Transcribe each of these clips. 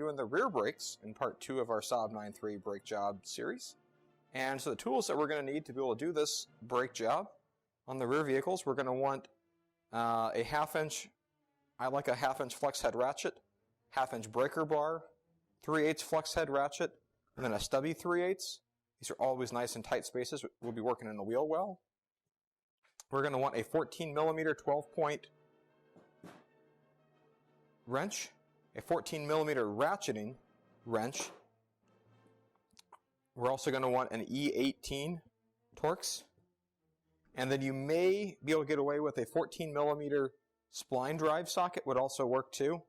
doing the rear brakes in part 2 of our Saab 9.3 brake job series. And so the tools that we're going to need to be able to do this brake job on the rear vehicles, we're going to want a 1/2 inch, I like a 1/2 inch flex head ratchet, 1/2 inch breaker bar, 3/8 flex head ratchet, and then a stubby 3/8. These are always nice and tight spaces. We'll be working in the wheel well. We're going to want a 14 millimeter 12-point wrench, a 14 millimeter ratcheting wrench. We're also going to want an E18 Torx. And then you may be able to get away with a 14 millimeter spline drive socket, would also work too.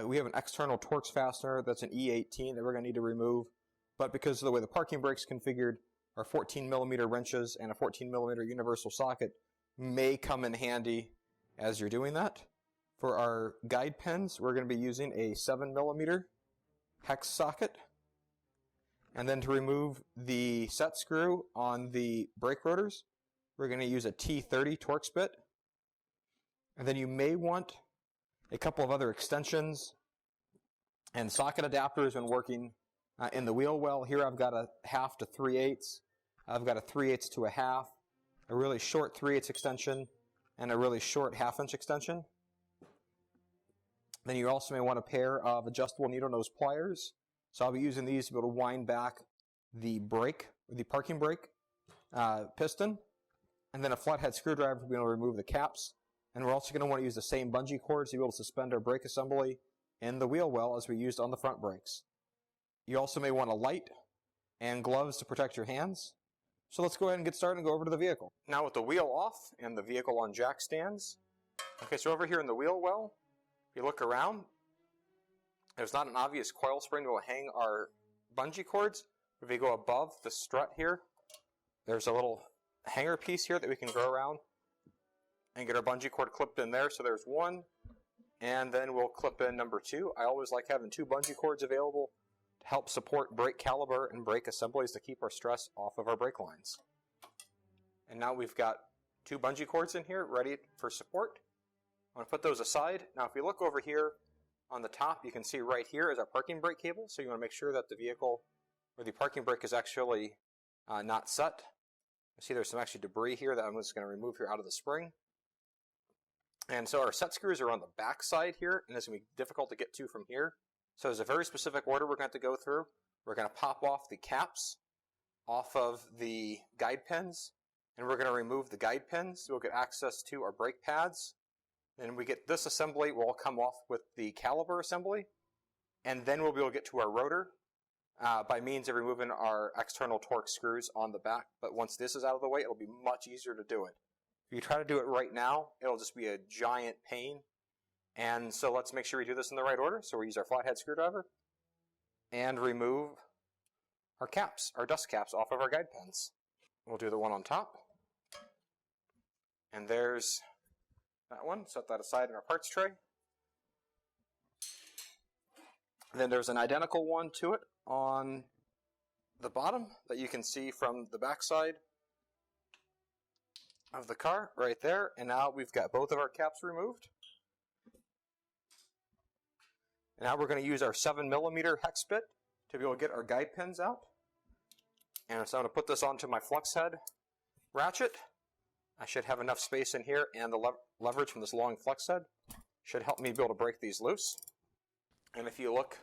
We have an external Torx fastener that's an E18 that we're going to need to remove. But because of the way the parking brake's configured, our 14 millimeter wrenches and a 14 millimeter universal socket may come in handy as you're doing that. For our guide pins, we're going to be using a 7 millimeter hex socket. And then to remove the set screw on the brake rotors, we're going to use a T30 Torx bit. And then you may want a couple of other extensions and socket adapters when working in the wheel well. Here I've got a 1/2 to 3/8. I've got a 3/8 to a 1/2, a really short 3/8 extension, and a really short 1/2 inch extension. Then you also may want a pair of adjustable needle nose pliers. So I'll be using these to be able to wind back the brake, the parking brake piston, and then a flathead screwdriver to be able to remove the caps. And we're also going to want to use the same bungee cords to be able to suspend our brake assembly in the wheel well as we used on the front brakes. You also may want a light and gloves to protect your hands. So let's go ahead and get started and go over to the vehicle. Now with the wheel off and the vehicle on jack stands. Okay, so over here in the wheel well, if you look around, there's not an obvious coil spring that will hang our bungee cords. If you go above the strut here, there's a little hanger piece here that we can go around and get our bungee cord clipped in there. So there's one, and then we'll clip in number 2. I always like having 2 bungee cords available to help support brake caliper and brake assemblies to keep our stress off of our brake lines. And now we've got 2 bungee cords in here ready for support. I'm going to put those aside. Now if you look over here on the top, you can see right here is our parking brake cable. So you want to make sure that the vehicle or the parking brake is actually not set. You see there's some actually debris here that I'm just going to remove here out of the spring. And so our set screws are on the back side here, and it's going to be difficult to get to from here. So there's a very specific order we're going to have to go through. We're going to pop off the caps off of the guide pins, and we're going to remove the guide pins. So we'll get access to our brake pads. Then we get this assembly will come off with the caliper assembly, and then we'll be able to get to our rotor by means of removing our external Torx screws on the back. But once this is out of the way, it'll be much easier to do it. If you try to do it right now, it'll just be a giant pain. And so let's make sure we do this in the right order. So we use our flathead screwdriver and remove our caps, our dust caps off of our guide pins. We'll do the one on top. And there's that one. Set that aside in our parts tray. And then there's an identical one to it on the bottom that you can see from the back side of the car right there. And now we've got both of our caps removed. And now we're going to use our 7 millimeter hex bit to be able to get our guide pins out. And so I'm going to put this onto my flex head ratchet. I should have enough space in here, and the leverage from this long flex head should help me be able to break these loose. And if you look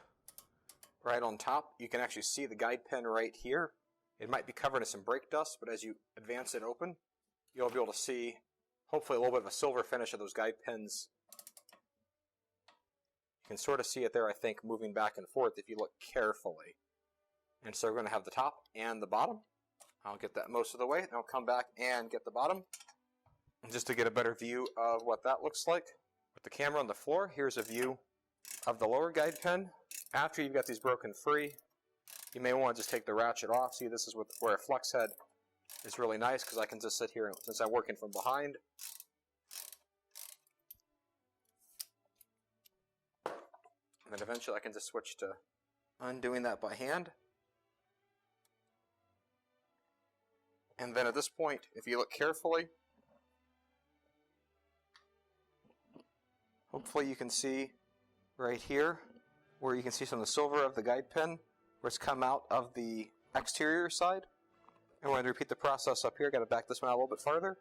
right on top, you can actually see the guide pin right here. It might be covered in some brake dust, but as you advance it open, you'll be able to see hopefully a little bit of a silver finish of those guide pins. You can sort of see it there, I think, moving back and forth if you look carefully. And so we're going to have the top and the bottom. I'll get that most of the way, then I'll come back and get the bottom. Just to get a better view of what that looks like. With the camera on the floor, here's a view of the lower guide pin. After you've got these broken free, you may want to just take the ratchet off. See, this is where a flex head is really nice because I can just sit here since I'm working from behind. And then eventually I can just switch to undoing that by hand. And then at this point, if you look carefully, hopefully you can see right here where you can see some of the silver of the guide pin where it's come out of the exterior side. And we're going to repeat the process up here. Got to back this one out a little bit farther.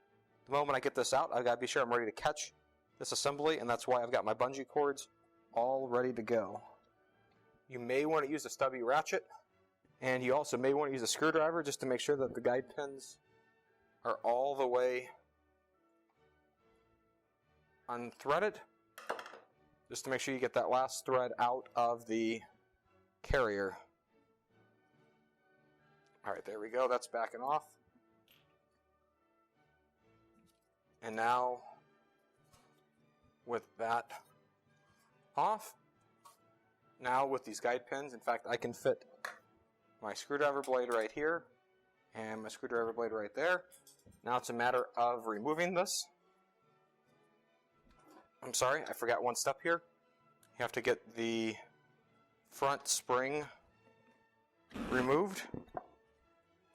The moment I get this out, I've got to be sure I'm ready to catch this assembly, and that's why I've got my bungee cords all ready to go. You may want to use a stubby ratchet, and you also may want to use a screwdriver just to make sure that the guide pins are all the way unthreaded, just to make sure you get that last thread out of the carrier. Alright, there we go, that's backing off. And now, with that off, now with these guide pins, in fact I can fit my screwdriver blade right here and my screwdriver blade right there. Now it's a matter of removing this. I'm sorry, I forgot one step here. You have to get the front spring removed.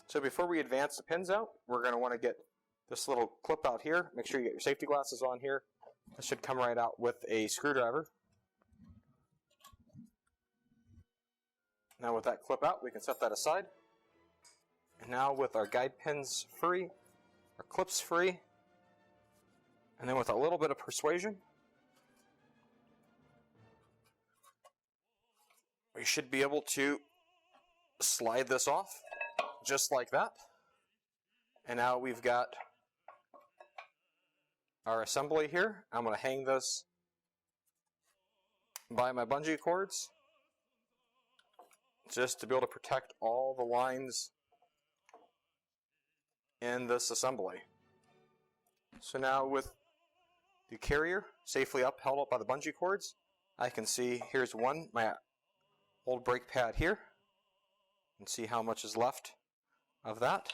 So before we advance the pins out, we're going to want to get this little clip out here. Make sure you get your safety glasses on here. This should come right out with a screwdriver. Now with that clip out, we can set that aside. And now with our guide pins free, our clips free, and then with a little bit of persuasion, we should be able to slide this off just like that. And now we've got our assembly here. I'm going to hang this by my bungee cords just to be able to protect all the lines in this assembly. So now with the carrier safely held up by the bungee cords, I can see here's one, my old brake pad here, and see how much is left of that.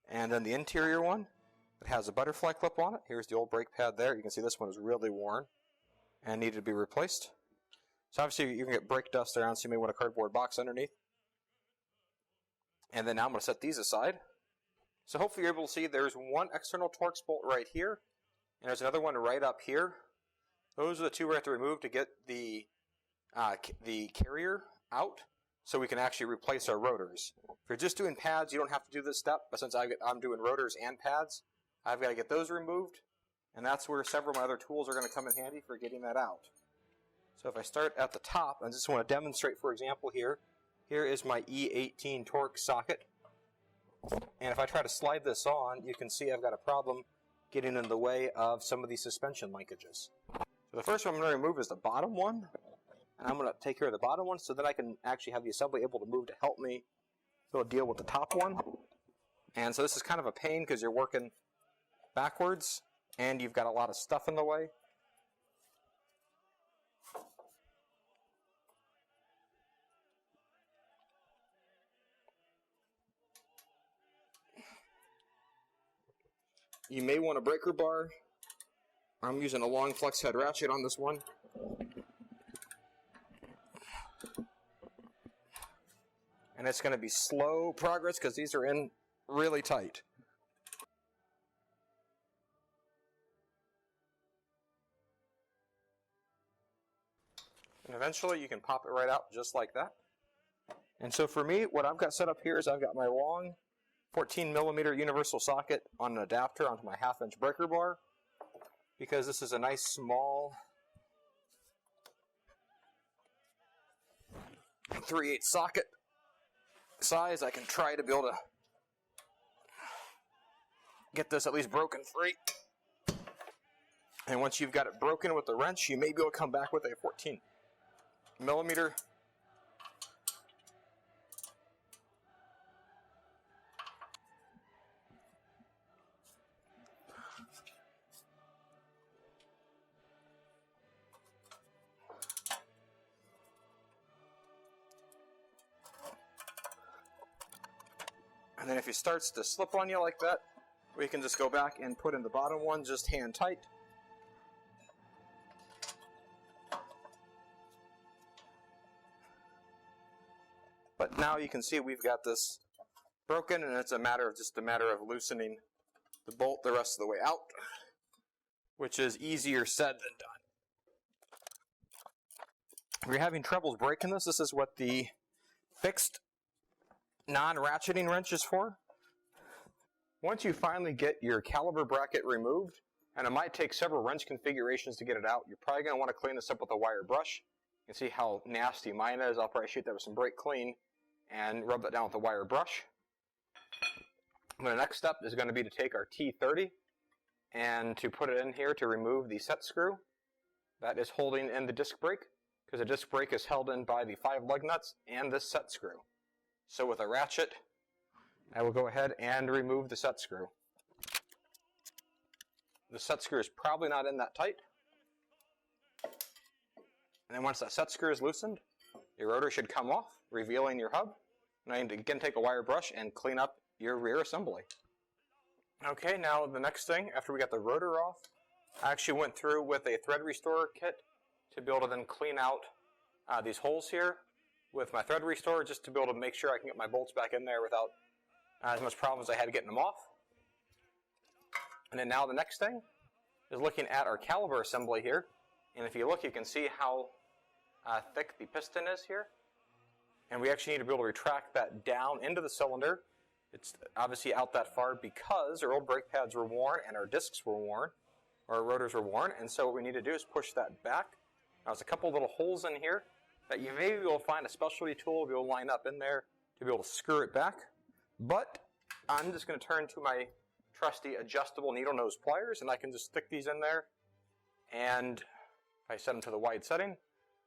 And then the interior one, it has a butterfly clip on it. Here's the old brake pad there. You can see this one is really worn and needed to be replaced. So obviously you can get brake dust around, so you may want a cardboard box underneath. And then now I'm going to set these aside. So hopefully you're able to see there's one external Torx bolt right here, and there's another one right up here. Those are the two we have to remove to get the carrier out, so we can actually replace our rotors. If you're just doing pads, you don't have to do this step, but since I'm doing rotors and pads, I've got to get those removed, and that's where several of my other tools are going to come in handy for getting that out. So if I start at the top, I just want to demonstrate, for example, here is my E18 Torx socket, and if I try to slide this on, you can see I've got a problem getting in the way of some of these suspension linkages. So the first one I'm going to remove is the bottom one, and I'm going to take care of the bottom one so that I can actually have the assembly able to move to help me be able to deal with the top one. And so this is kind of a pain because you're working backwards and you've got a lot of stuff in the way. You may want a breaker bar. I'm using a long flex head ratchet on this one. And it's going to be slow progress because these are in really tight. And eventually you can pop it right out just like that. And so for me, what I've got set up here is I've got my long 14mm universal socket on an adapter onto my 1/2" breaker bar, because this is a nice small 3/8 socket size. I can try to be able to get this at least broken free. And once you've got it broken with the wrench, you may be able to come back with a 14mm. And then if it starts to slip on you like that, we can just go back and put in the bottom one, just hand tight. But now you can see we've got this broken, and it's just a matter of loosening the bolt the rest of the way out, which is easier said than done. If you're having troubles breaking this, this is what the fixed non-ratcheting wrench is for. Once you finally get your caliper bracket removed, and it might take several wrench configurations to get it out, you're probably going to want to clean this up with a wire brush. You can see how nasty mine is. I'll probably shoot that with some brake clean and rub that down with a wire brush. The next step is going to be to take our T30 and to put it in here to remove the set screw that is holding in the disc brake, because the disc brake is held in by the 5 lug nuts and this set screw. So with a ratchet, I will go ahead and remove the set screw. The set screw is probably not in that tight. And then once that set screw is loosened, your rotor should come off, revealing your hub. And I need to again take a wire brush and clean up your rear assembly. Okay, now the next thing, after we got the rotor off, I actually went through with a thread restorer kit to be able to then clean out these holes here with my thread restorer, just to be able to make sure I can get my bolts back in there without as much problems as I had getting them off. And then now the next thing is looking at our caliper assembly here. And if you look, you can see how thick the piston is here. And we actually need to be able to retract that down into the cylinder. It's obviously out that far because our old brake pads were worn and our discs were worn, or our rotors were worn. And so what we need to do is push that back. Now there's a couple little holes in here that you may be able to find a specialty tool to be able to line up in there to be able to screw it back. But I'm just going to turn to my trusty adjustable needle nose pliers, and I can just stick these in there, and I set them to the wide setting,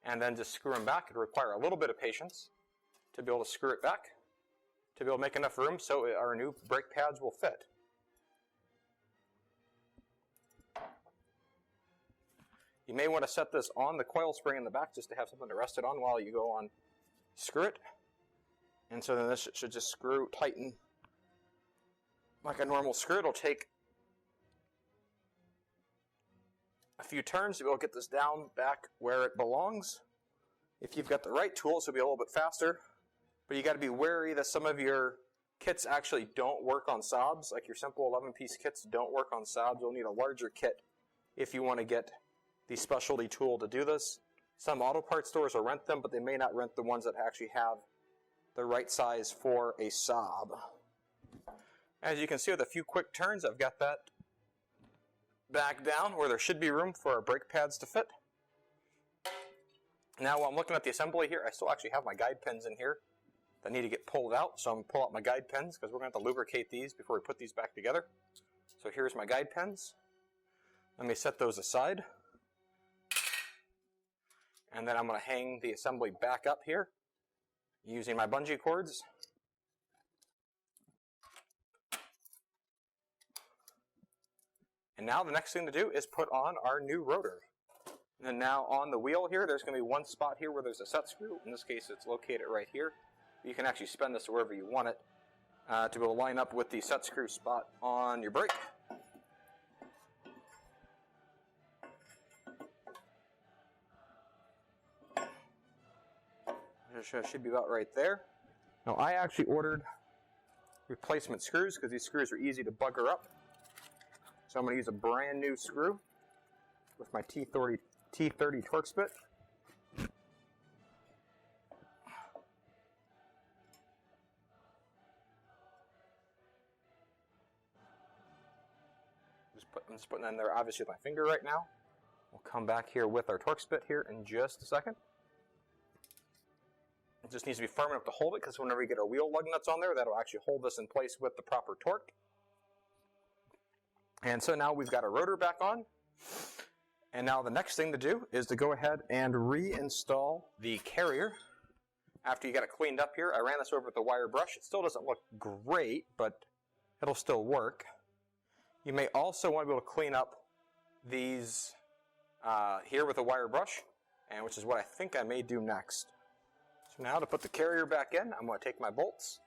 and then just screw them back. It'll require a little bit of patience to be able to screw it back, to be able to make enough room so our new brake pads will fit. You may want to set this on the coil spring in the back just to have something to rest it on while you go on screw it. And so then this should just tighten like a normal screw. It'll take a few turns to be able to get this down back where it belongs. If you've got the right tools, it'll be a little bit faster. But you got to be wary that some of your kits actually don't work on Saabs. Like your simple 11-piece kits don't work on Saabs. You'll need a larger kit if you want to get the specialty tool to do this. Some auto parts stores will rent them, but they may not rent the ones that actually have the right size for a Saab. As you can see, with a few quick turns, I've got that back down where there should be room for our brake pads to fit. Now while I'm looking at the assembly here, I still actually have my guide pins in here that need to get pulled out. So I'm going to pull out my guide pins because we're going to have to lubricate these before we put these back together. So here's my guide pins. Let me set those aside. And then I'm going to hang the assembly back up here using my bungee cords. And now the next thing to do is put on our new rotor. And now on the wheel here, there's going to be one spot here where there's a set screw. In this case, it's located right here. You can actually spin this wherever you want it to be able to line up with the set screw spot on your brake. Should be about right there. Now I actually ordered replacement screws because these screws are easy to bugger up. So I'm going to use a brand new screw with my T30 torque spit. I'm just putting that in there obviously with my finger right now. We'll come back here with our torque spit here in just a second. It just needs to be firm enough to hold it because whenever we get our wheel lug nuts on there, that'll actually hold this in place with the proper torque. And so now we've got our rotor back on. And now the next thing to do is to go ahead and reinstall the carrier. After you got it cleaned up here, I ran this over with the wire brush. It still doesn't look great, but it'll still work. You may also want to be able to clean up these here with a wire brush, and which is what I think I may do next. So now to put the carrier back in, I'm going to take my bolts,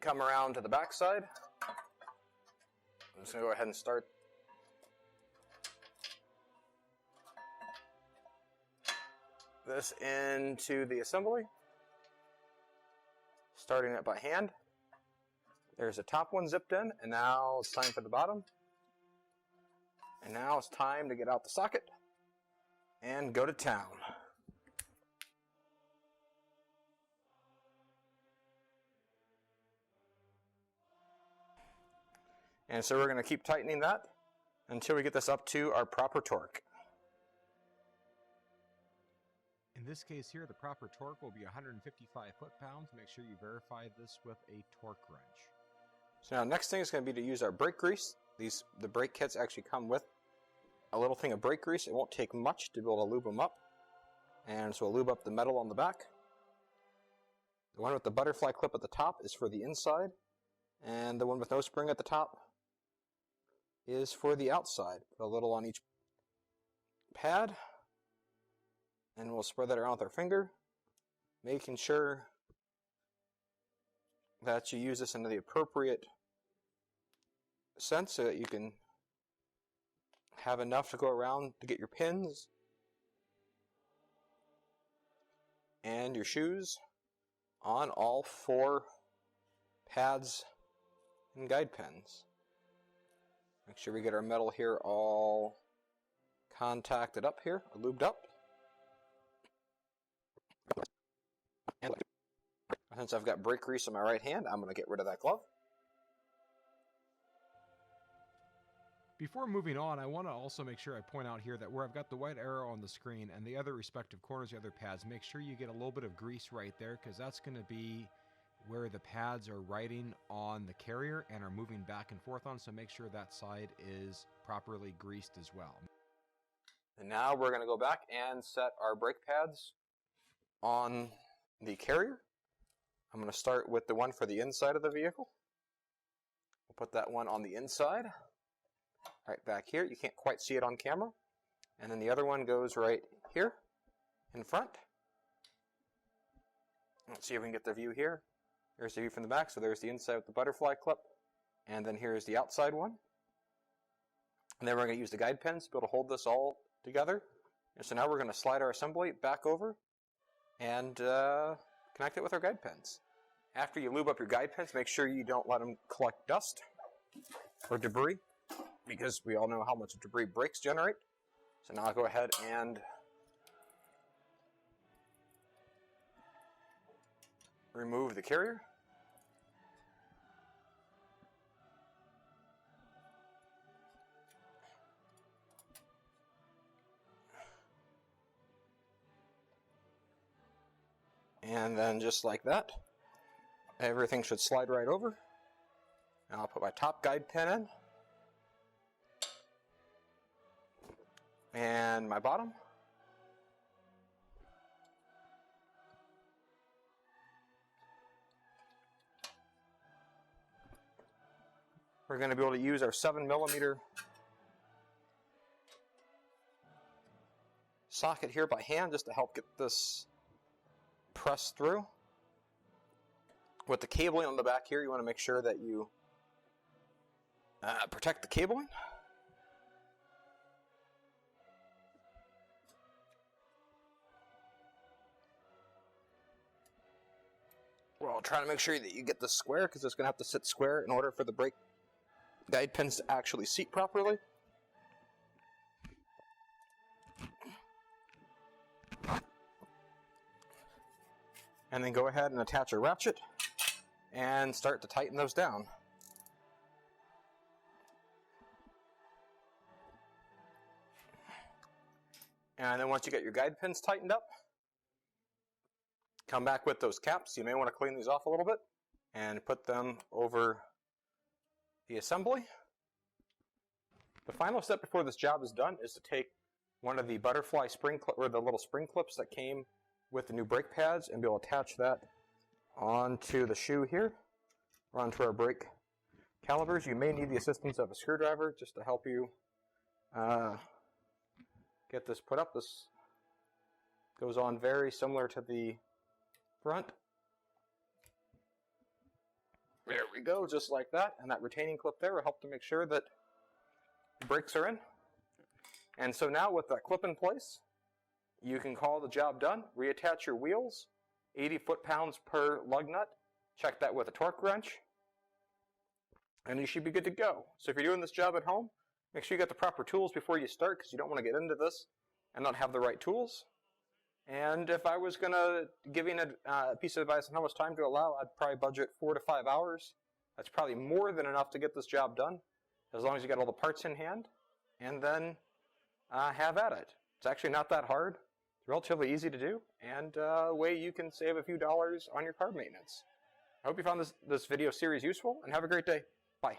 come around to the back side. I'm just going to go ahead and start this into the assembly, starting it by hand. There's the top one zipped in, and now it's time for the bottom. And now it's time to get out the socket and go to town. And so we're going to keep tightening that until we get this up to our proper torque. In this case here, the proper torque will be 155 foot-pounds. Make sure you verify this with a torque wrench. So now next thing is going to be to use our brake grease. The brake kits actually come with a little thing of brake grease. It won't take much to be able to lube them up. And so we'll lube up the metal on the back. The one with the butterfly clip at the top is for the inside, and the one with no spring at the top is for the outside. Put a little on each pad, and we'll spread that around with our finger, making sure that you use this into the appropriate sense so that you can have enough to go around to get your pins and your shoes on all 4 pads and guide pins. Make sure we get our metal here all contacted up here, or lubed up. And since I've got brake grease on my right hand, I'm going to get rid of that glove. Before moving on, I want to also make sure I point out here that where I've got the white arrow on the screen and the other respective corners of the other pads, make sure you get a little bit of grease right there, because that's going to be where the pads are riding on the carrier and are moving back and forth on, so make sure that side is properly greased as well. And now we're going to go back and set our brake pads on the carrier. I'm going to start with the one for the inside of the vehicle. We'll put that one on the inside, right back here. You can't quite see it on camera. And then the other one goes right here in front. Let's see if we can get the view here. There's the view from the back. So there's the inside with the butterfly clip. And then here's the outside one. And then we're going to use the guide pins to be able to hold this all together. And so now we're going to slide our assembly back over and connect it with our guide pins. After you lube up your guide pins, make sure you don't let them collect dust or debris, because we all know how much debris brakes generate. So now I'll go ahead and remove the carrier. And then just like that, everything should slide right over. Now I'll put my top guide pin in. And my bottom. We're going to be able to use our 7mm socket here by hand just to help get this pressed through. With the cabling on the back here, you want to make sure that you protect the cabling. Well, try to make sure that you get this square, because it's going to have to sit square in order for the brake guide pins to actually seat properly. And then go ahead and attach a ratchet and start to tighten those down. And then once you get your guide pins tightened up, come back with those caps. You may want to clean these off a little bit and put them over the assembly. The final step before this job is done is to take one of the butterfly spring clip, or the little spring clips that came with the new brake pads, and be able to attach that onto the shoe here, or onto our brake calipers. You may need the assistance of a screwdriver just to help you get this put up. This goes on very similar to the front. There we go, just like that. And that retaining clip there will help to make sure that the brakes are in. And so now with that clip in place, you can call the job done. Reattach your wheels, 80 foot-pounds per lug nut. Check that with a torque wrench, and you should be good to go. So if you're doing this job at home, make sure you get the proper tools before you start, because you don't want to get into this and not have the right tools. And if I was going to give you a piece of advice on how much time to allow, I'd probably budget 4 to 5 hours. That's probably more than enough to get this job done. as long as you got all the parts in hand, and then have at it. It's actually not that hard. It's relatively easy to do, and a way you can save a few dollars on your carb maintenance. I hope you found this video series useful, and have a great day. Bye.